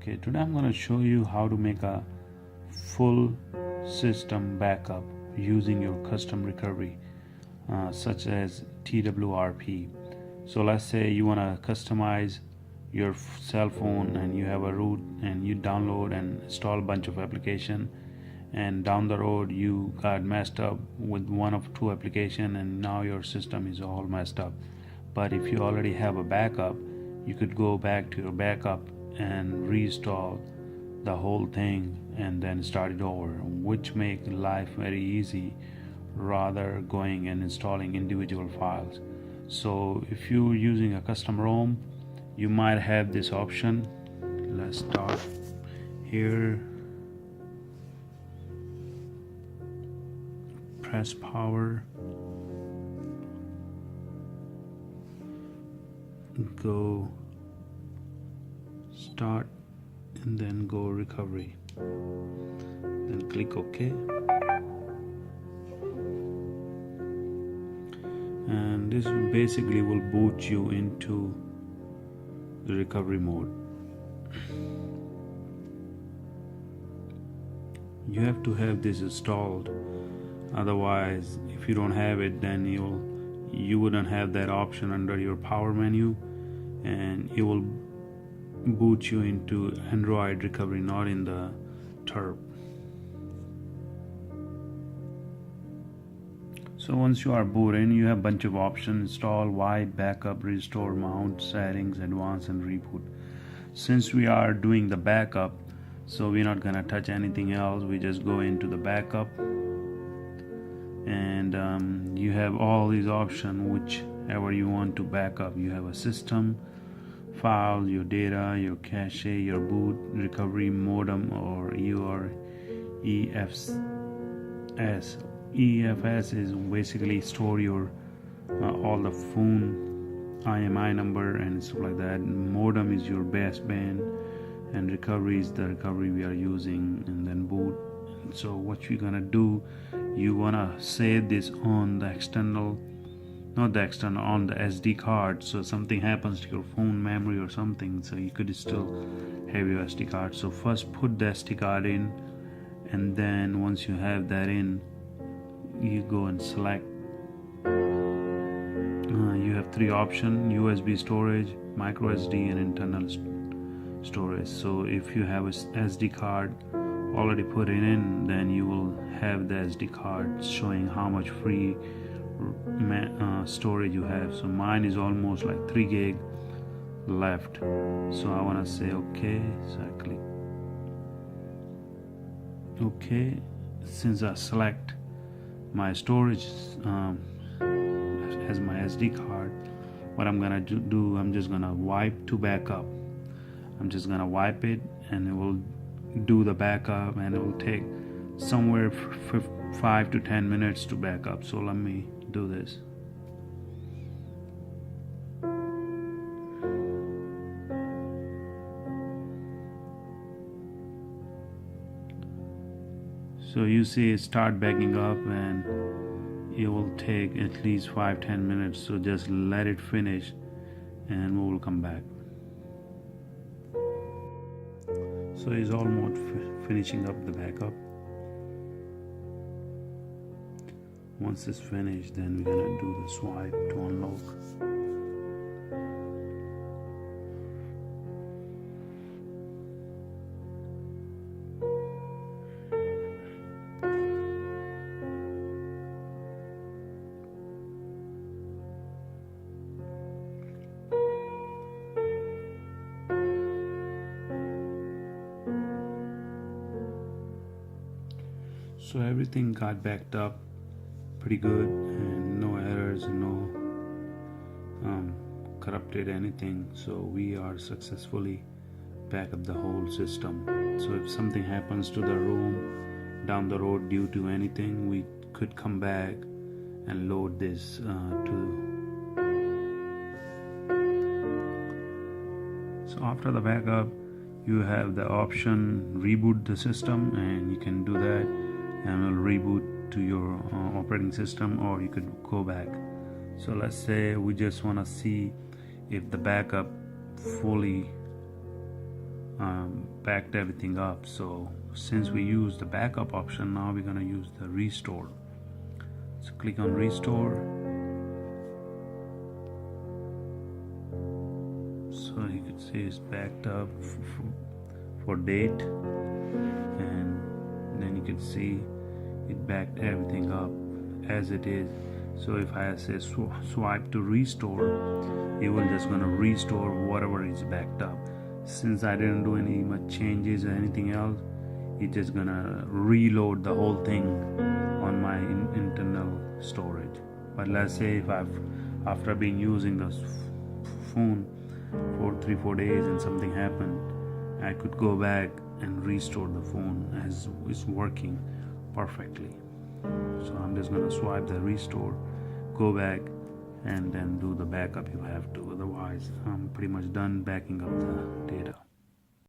Okay, today I'm going to show you how to make a full system backup using your custom recovery such as TWRP. So let's say you want to customize your cell phone and you have a root and you download and install a bunch of application, and down the road you got messed up with one of two application and now your system is all messed up. But if you already have a backup, you could go back to your backup and reinstall the whole thing and then start it over, which make life very easy rather going and installing individual files. So if you're using a custom ROM, you might have this option. Let's start here, press power, go start, and then go recovery, then click OK, and this basically will boot you into the recovery mode. You have to have this installed, otherwise if you don't have it, then you wouldn't have that option under your power menu, and it will boot you into NANDroid recovery, not in the TWRP. So once you are booted, you have a bunch of options: install, wipe, backup, restore, mount, settings, advanced, and reboot. Since we are doing the backup, so we're not gonna touch anything else. We just go into the backup, and you have all these options, whichever you want to backup. You have a system, file, your data, your cache, your boot, recovery, modem, or your EFS. EFS is basically store your all the phone IMI number and stuff like that. Modem is your baseband, and recovery is the recovery we are using, and then boot. So what you're gonna do, you wanna save this on the external, not the external, on the SD card. So something happens to your phone memory or something, so you could still have your SD card. So first put the SD card in, and then once you have that in, you go and select. You have three options: USB storage, micro SD, and internal storage. So if you have a SD card already put it in, then you will have the SD card showing how much free storage you have. So mine is almost like 3 gig left, so I want to say okay, so I click okay. Since I select my storage as my SD card, what I'm gonna do, I'm just gonna wipe to backup. I'm just gonna wipe it, and it will do the backup, and it will take somewhere 5 to 10 minutes to back up. So let me do this. So you see it start backing up, and it will take at least 5-10 minutes. So just let it finish, and we will come back. So it's almost finishing up the backup. Once it's finished, then we're gonna do the swipe to unlock. So everything got backed up pretty good, and no errors, no corrupted anything. So we are successfully back up the whole system. So if something happens to the ROM down the road due to anything, we could come back and load this So after the backup, you have the option reboot the system, and you can do that, and will reboot to your operating system, or you could go back. So let's say we just want to see if the backup fully backed everything up. So since we use the backup option, now we're going to use the restore. So click on restore. So you can see it's backed up for date, and then you can see it backed everything up as it is. So if I say swipe to restore, it will just gonna restore whatever is backed up. Since I didn't do any much changes or anything else, it's just gonna reload the whole thing on my internal storage. But let's say if after been using this phone for 3-4 days and something happened, I could go back and restore the phone as it's working perfectly. So I'm just gonna swipe the restore, go back, and then do the backup you have to. Otherwise I'm pretty much done backing up the data.